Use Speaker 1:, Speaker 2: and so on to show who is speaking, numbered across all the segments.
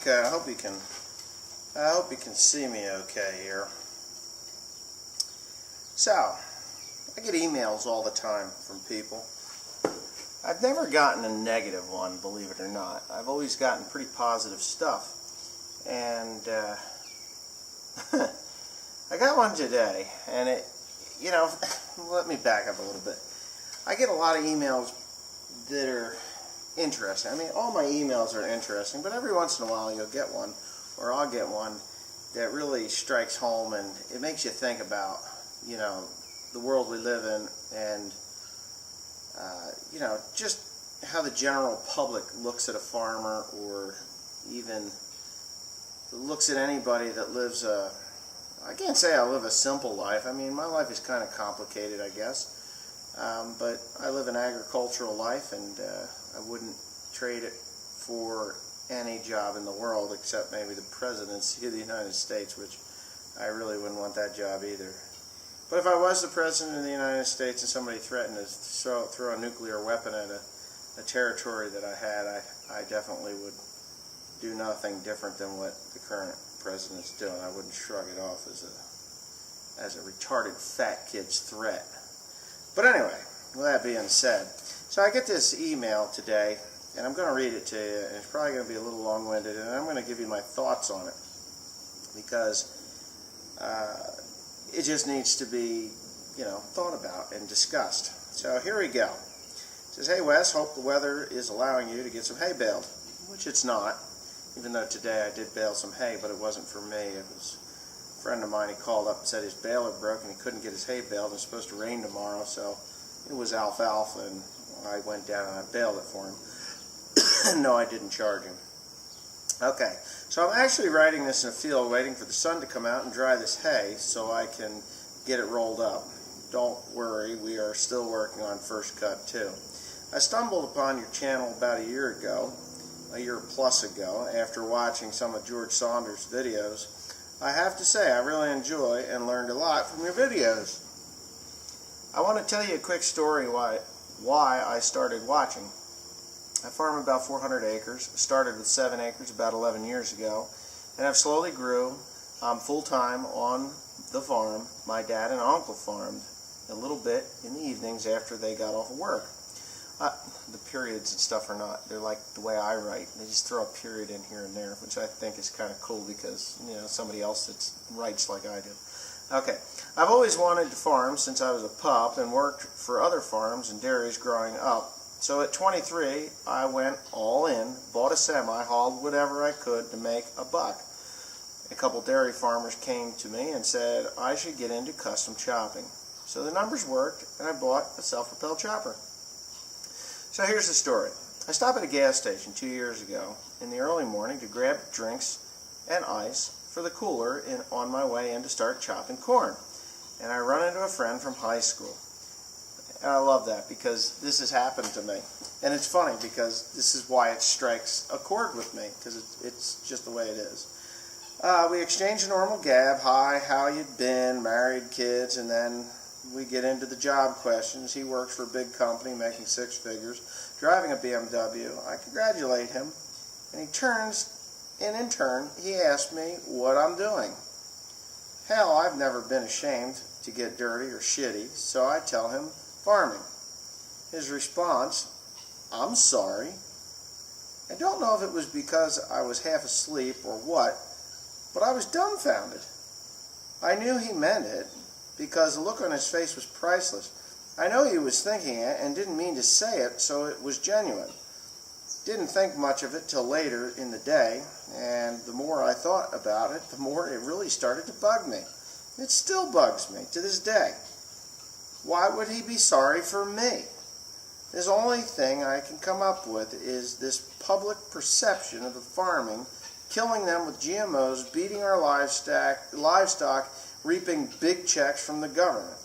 Speaker 1: Okay, I hope you can see me okay here. So, I get emails all the time from people. I've never gotten a negative one, believe it or not. I've always gotten pretty positive stuff. And I got one today, and it, let me back up a little bit. I get a lot of emails that are interesting. I mean, all my emails are interesting, but every once in a while you'll get one, or I'll get one, that really strikes home, and it makes you think about, the world we live in, and, just how the general public looks at a farmer, or even looks at anybody that lives I can't say I live a simple life. I mean, my life is kind of complicated, I guess. But I live an agricultural life, and I wouldn't trade it for any job in the world except maybe the presidency of the United States, which I really wouldn't want that job either. But if I was the president of the United States and somebody threatened to throw a nuclear weapon at a territory that I had, I definitely would do nothing different than what the current president's doing. I wouldn't shrug it off as a retarded fat kid's threat. But anyway, with that being said, so I get this email today, and I'm going to read it to you, and it's probably going to be a little long-winded, and I'm going to give you my thoughts on it, because it just needs to be, thought about and discussed. So here we go. It says, "Hey Wes, hope the weather is allowing you to get some hay baled," which it's not. Even though today I did bale some hay, but it wasn't for me. It was a friend of mine. He called up and said his baler broke and he couldn't get his hay baled. It's supposed to rain tomorrow, so it was alfalfa, and I went down and I baled it for him. No, I didn't charge him. Okay, so I'm actually writing this in a field, waiting for the sun to come out and dry this hay so I can get it rolled up. Don't worry, we are still working on first cut too. I stumbled upon your channel about a year plus ago, after watching some of George Saunders' videos. I have to say, I really enjoy and learned a lot from your videos. I want to tell you a quick story why I started watching. I farm about 400 acres, started with 7 acres about 11 years ago, and I've slowly grew. I'm full-time on the farm. My dad and uncle farmed a little bit in the evenings after they got off of work. The periods and stuff are not, they're like the way I write. They just throw a period in here and there, which I think is kind of cool because, somebody else that writes like I do. Okay, I've always wanted to farm since I was a pup and worked for other farms and dairies growing up. So at 23, I went all in, bought a semi, hauled whatever I could to make a buck. A couple dairy farmers came to me and said I should get into custom chopping. So the numbers worked, and I bought a self-propelled chopper. So here's the story. I stopped at a gas station 2 years ago in the early morning to grab drinks and ice for the cooler on my way in to start chopping corn. And I run into a friend from high school. And I love that because this has happened to me. And it's funny because this is why it strikes a chord with me, because it's just the way it is. We exchange a normal gab, hi, how you been, married, kids, and then we get into the job questions. He works for a big company making 6 figures, driving a BMW. I congratulate him, and he turns, and in turn, he asks me what I'm doing. Hell, I've never been ashamed to get dirty or shitty, so I tell him farming. His response, I'm sorry. I don't know if it was because I was half asleep or what, but I was dumbfounded. I knew he meant it, because the look on his face was priceless. I know he was thinking it and didn't mean to say it, so it was genuine. Didn't think much of it till later in the day, and the more I thought about it, the more it really started to bug me. It still bugs me to this day. Why would he be sorry for me? The only thing I can come up with is this public perception of the farming, killing them with GMOs, beating our livestock, reaping big checks from the government.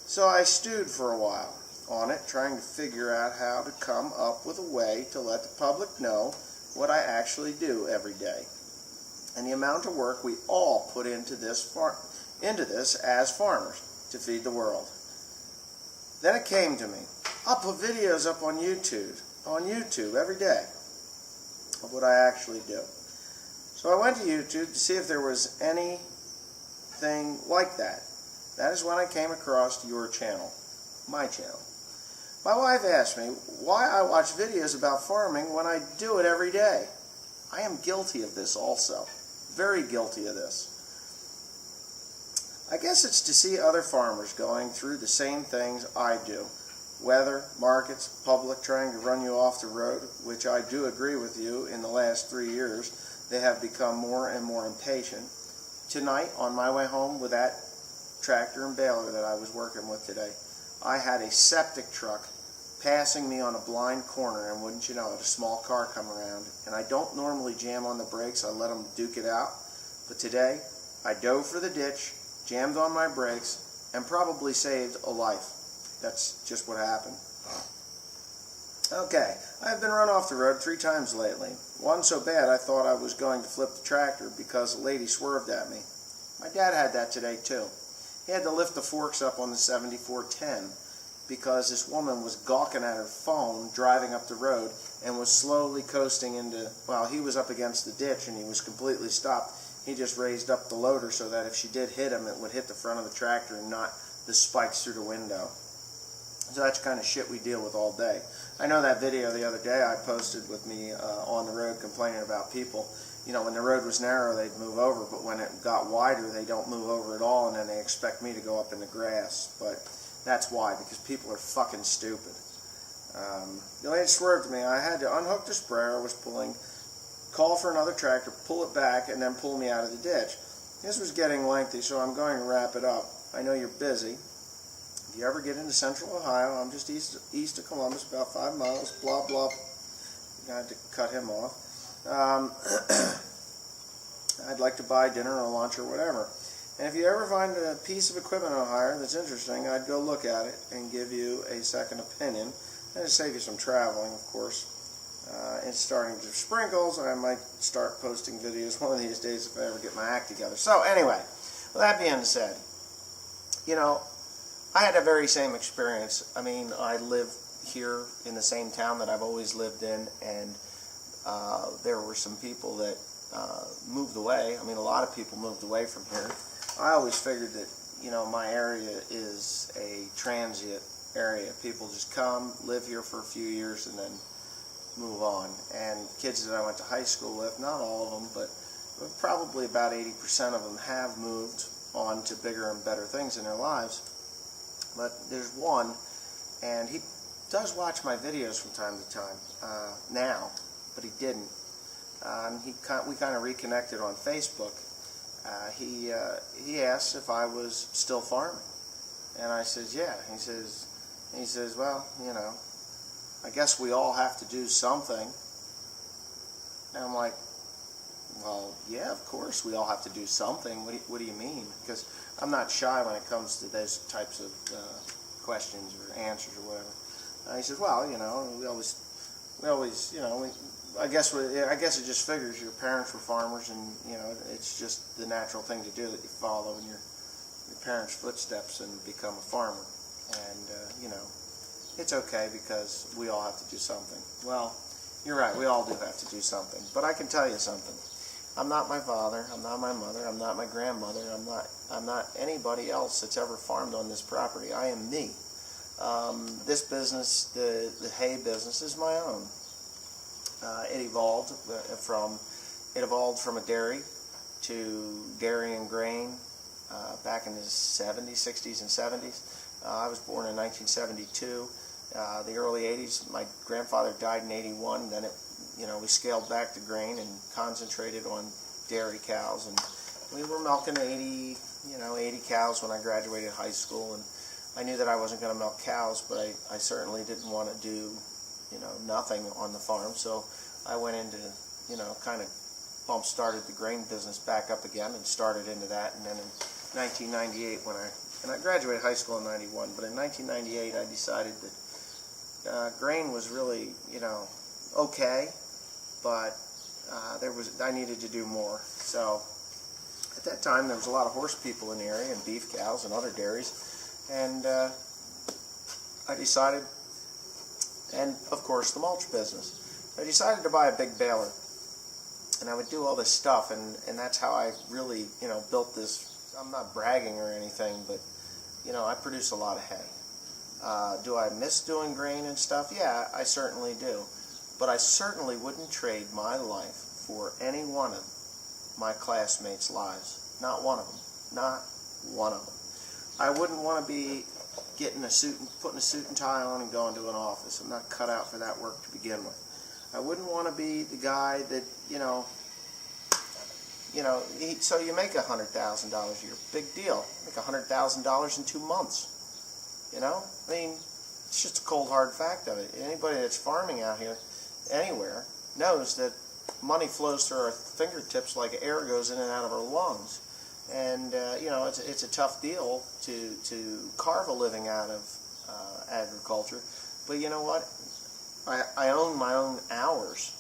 Speaker 1: So I stewed for a while on it, trying to figure out how to come up with a way to let the public know what I actually do every day, and the amount of work we all put into this as farmers to feed the world. Then it came to me. I'll put videos up on YouTube every day of what I actually do. So I went to YouTube to see if there was anything like that. That is when I came across your channel, my channel. My wife asked me why I watch videos about farming when I do it every day. I am guilty of this also. Very guilty of this. I guess it's to see other farmers going through the same things I do. Weather, markets, public trying to run you off the road, which I do agree with you. In the last 3 years, they have become more and more impatient. Tonight, on my way home with that tractor and baler that I was working with today, I had a septic truck passing me on a blind corner, and wouldn't you know it, a small car come around. And I don't normally jam on the brakes, I let them duke it out. But today, I dove for the ditch, jammed on my brakes, and probably saved a life. That's just what happened. Okay, I've been run off the road 3 times lately. One so bad I thought I was going to flip the tractor because a lady swerved at me. My dad had that today too. He had to lift the forks up on the 7410 because this woman was gawking at her phone driving up the road and was slowly coasting into, well, he was up against the ditch and he was completely stopped. He just raised up the loader so that if she did hit him, it would hit the front of the tractor and not the spikes through the window. So that's the kind of shit we deal with all day. I know that video the other day I posted with me on the road complaining about people. You know, when the road was narrow, they'd move over, but when it got wider, they don't move over at all, and then they expect me to go up in the grass. But that's why, because people are fucking stupid. The lady swerved me. I had to unhook the sprayer I was pulling, call for another tractor, pull it back, and then pull me out of the ditch. This was getting lengthy, so I'm going to wrap it up. I know you're busy. If you ever get into central Ohio, I'm just east of Columbus, about 5 miles, blah, blah. I had to cut him off. I'd like to buy dinner or lunch or whatever. And if you ever find a piece of equipment on hire that's interesting, I'd go look at it and give you a second opinion. And to save you some traveling, of course. It's starting to sprinkles, and I might start posting videos one of these days if I ever get my act together. So anyway, with that being said, you know, I had the very same experience. I mean, I live here in the same town that I've always lived in, and there were some people that moved away. I mean, a lot of people moved away from here. I always figured that, you know, my area is a transient area. People just come, live here for a few years, and then move on. And kids that I went to high school with, not all of them, but probably about 80% of them have moved on to bigger and better things in their lives. But there's one, and he does watch my videos from time to time now, but he didn't. We kind of reconnected on Facebook. He asked if I was still farming, and I says, yeah. He says, well, you know, I guess we all have to do something. And I'm like, well, yeah, of course we all have to do something. What do you mean? Because I'm not shy when it comes to those types of questions or answers or whatever. He says, well, you know, we always, you know, I guess it just figures your parents were farmers, and you know, it's just the natural thing to do that you follow in your parents' footsteps and become a farmer. And you know, it's okay because we all have to do something. Well, you're right, we all do have to do something. But I can tell you something. I'm not my father, I'm not my mother, I'm not my grandmother, I'm not anybody else that's ever farmed on this property. I am me. This business, the hay business, is my own. It evolved from a dairy to dairy and grain back in the 70s, 60s, and 70s. I was born in 1972. The early 80s, my grandfather died in 81. Then we scaled back to grain and concentrated on dairy cows, and we were milking 80 cows when I graduated high school. And I knew that I wasn't going to milk cows, but I certainly didn't want to do, nothing on the farm. So I went into, kind of started the grain business back up again and started into that. And then in 1998, and I graduated high school in 91, but in 1998 I decided that grain was really, okay, but I needed to do more. So at that time there was a lot of horse people in the area and beef cows and other dairies, and I decided, and of course the mulch business, I decided to buy a big baler. And I would do all this stuff, and that's how I really, built this. I'm not bragging or anything, but, I produce a lot of hay. Do I miss doing grain and stuff? Yeah, I certainly do. But I certainly wouldn't trade my life for any one of my classmates' lives. Not one of them. Not one of them. I wouldn't want to be getting putting a suit and tie on and going to an office. I'm not cut out for that work to begin with. I wouldn't want to be the guy that, so you make $100,000 a year. Big deal. Make $100,000 in 2 months. I mean, it's just a cold hard fact of it. Anybody that's farming out here, anywhere, knows that money flows through our fingertips like air goes in and out of our lungs. And, it's a tough deal to carve a living out of agriculture. But you know what? I own my own hours.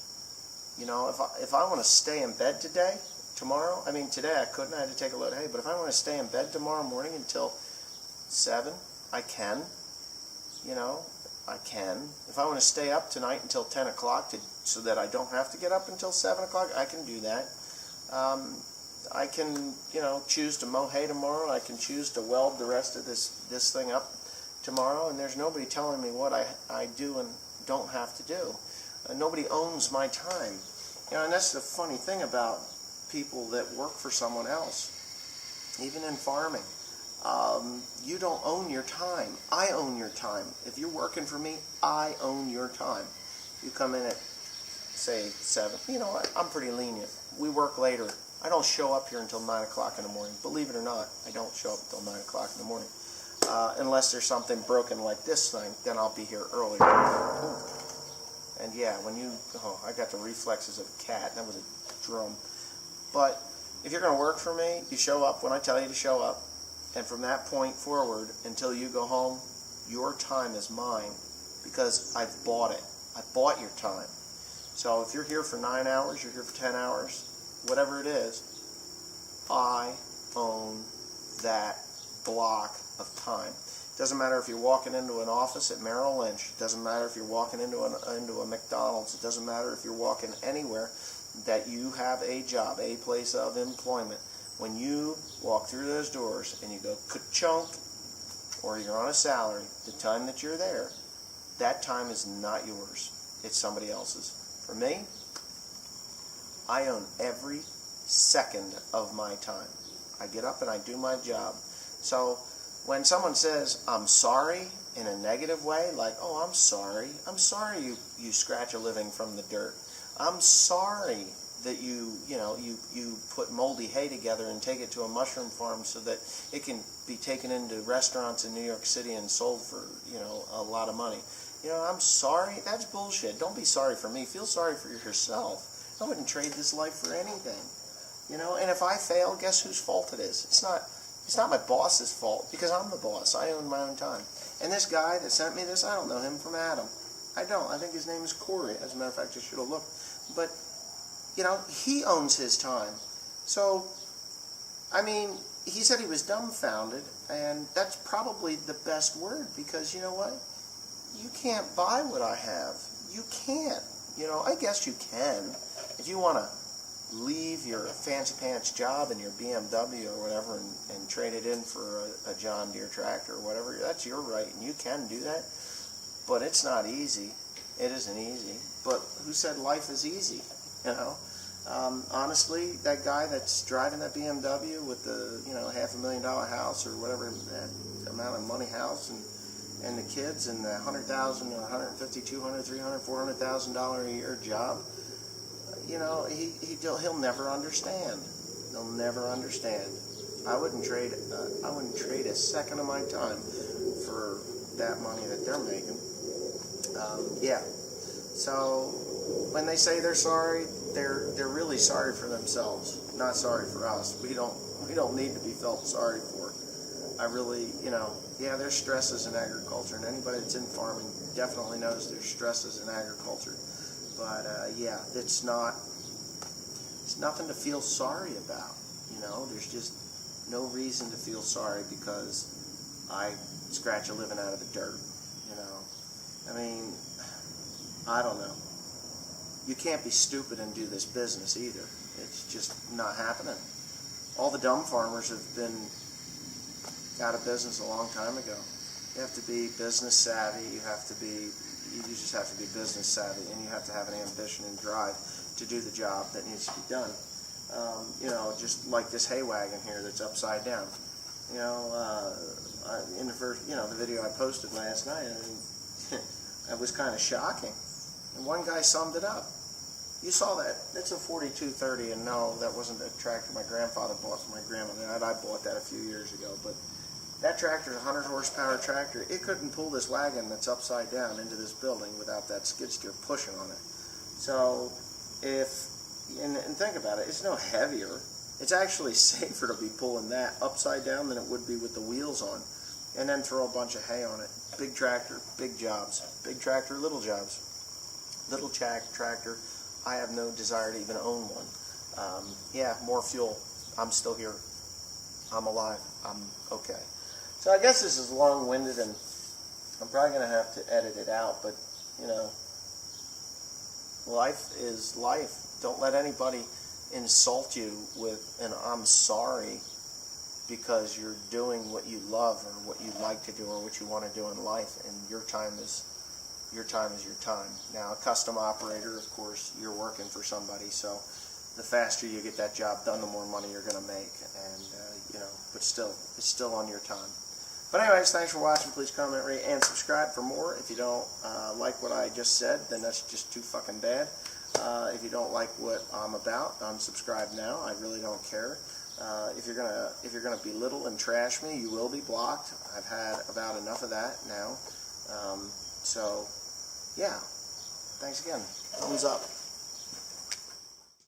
Speaker 1: If I want to stay in bed tomorrow, today I couldn't, I had to take a load of hay, but if I want to stay in bed tomorrow morning until 7, I can. I can. If I want to stay up tonight until 10 o'clock so that I don't have to get up until 7 o'clock, I can do that. I can, choose to mow hay tomorrow. I can choose to weld the rest of this thing up tomorrow, and there's nobody telling me what I do and don't have to do. Nobody owns my time. And that's the funny thing about people that work for someone else, even in farming. You don't own your time. I own your time. If you're working for me, I own your time. You come in at, say, 7. I'm pretty lenient. We work later. I don't show up here until 9 o'clock in the morning. Believe it or not, I don't show up until 9 o'clock in the morning. Unless there's something broken like this thing, then I'll be here earlier. And yeah, I got the reflexes of a cat. That was a drum. But if you're going to work for me, you show up when I tell you to show up. And from that point forward, until you go home, your time is mine because I've bought it. I bought your time. So if you're here for 9 hours, you're here for 10 hours, whatever it is, I own that block of time. It doesn't matter if you're walking into an office at Merrill Lynch. It doesn't matter if you're walking into a McDonald's. It doesn't matter if you're walking anywhere that you have a job, a place of employment. When you walk through those doors and you go ka-chunk, or you're on a salary, the time that you're there, that time is not yours. It's somebody else's. For me, I own every second of my time. I get up and I do my job. So when someone says, I'm sorry, in a negative way, like, oh, I'm sorry you scratch a living from the dirt. I'm sorry that you put moldy hay together and take it to a mushroom farm so that it can be taken into restaurants in New York City and sold for, a lot of money. I'm sorry. That's bullshit. Don't be sorry for me. Feel sorry for yourself. I wouldn't trade this life for anything. And if I fail, guess whose fault it is? It's not my boss's fault, because I'm the boss. I own my own time. And this guy that sent me this, I don't know him from Adam. I don't. I think his name is Corey. As a matter of fact, I should have looked. But he owns his time. So, he said he was dumbfounded, and that's probably the best word, because you know what? You can't buy what I have. You can't. I guess you can. If you want to leave your fancy pants job and your BMW or whatever and trade it in for a John Deere tractor or whatever, that's your right, and you can do that. But it's not easy. It isn't easy. But who said life is easy? Honestly, that guy that's driving that BMW with the $500,000 house or whatever that amount of money house and the kids and the $100,000 or $150,000, $200,000, $300,000, $400,000 a year job, he'll never understand. He'll never understand. I wouldn't trade a second of my time for that money that they're making. Yeah. So when they say they're sorry, they're really sorry for themselves, not sorry for us. We don't need to be felt sorry for. I really, yeah, there's stresses in agriculture, and anybody that's in farming definitely knows there's stresses in agriculture. But yeah, it's nothing to feel sorry about. There's just no reason to feel sorry because I scratch a living out of the dirt. I don't know. you can't be stupid and do this business either. It's just not happening. All the dumb farmers have been out of business a long time ago. You have to be business savvy. You just have to be business savvy, and you have to have an ambition and drive to do the job that needs to be done. Just like this hay wagon here that's upside down. In the first, the video I posted last night, it was kind of shocking. And one guy summed it up. You saw that. It's a 4230, and no, that wasn't a tractor my grandfather bought for my grandmother. I bought that a few years ago, but that tractor is a 100 horsepower tractor. It couldn't pull this wagon that's upside down into this building without that skid steer pushing on it. So, and think about it, it's no heavier. It's actually safer to be pulling that upside down than it would be with the wheels on. And then throw a bunch of hay on it. Big tractor, big jobs. Big tractor, little jobs. Little tractor, I have no desire to even own one. More fuel. I'm still here. I'm alive. I'm okay. So I guess this is long-winded, and I'm probably going to have to edit it out, but, life is life. Don't let anybody insult you with an I'm sorry because you're doing what you love or what you like to do or what you want to do in life, and your time is your time. Now, a custom operator, of course, you're working for somebody, so the faster you get that job done, the more money you're going to make, and but still, it's still on your time. But anyways, thanks for watching. Please comment, rate, and subscribe for more. If you don't like what I just said, then that's just too fucking bad. If you don't like what I'm about, unsubscribe now. I really don't care. If you're gonna belittle and trash me, you will be blocked. I've had about enough of that now. So, yeah. Thanks again. Thumbs up.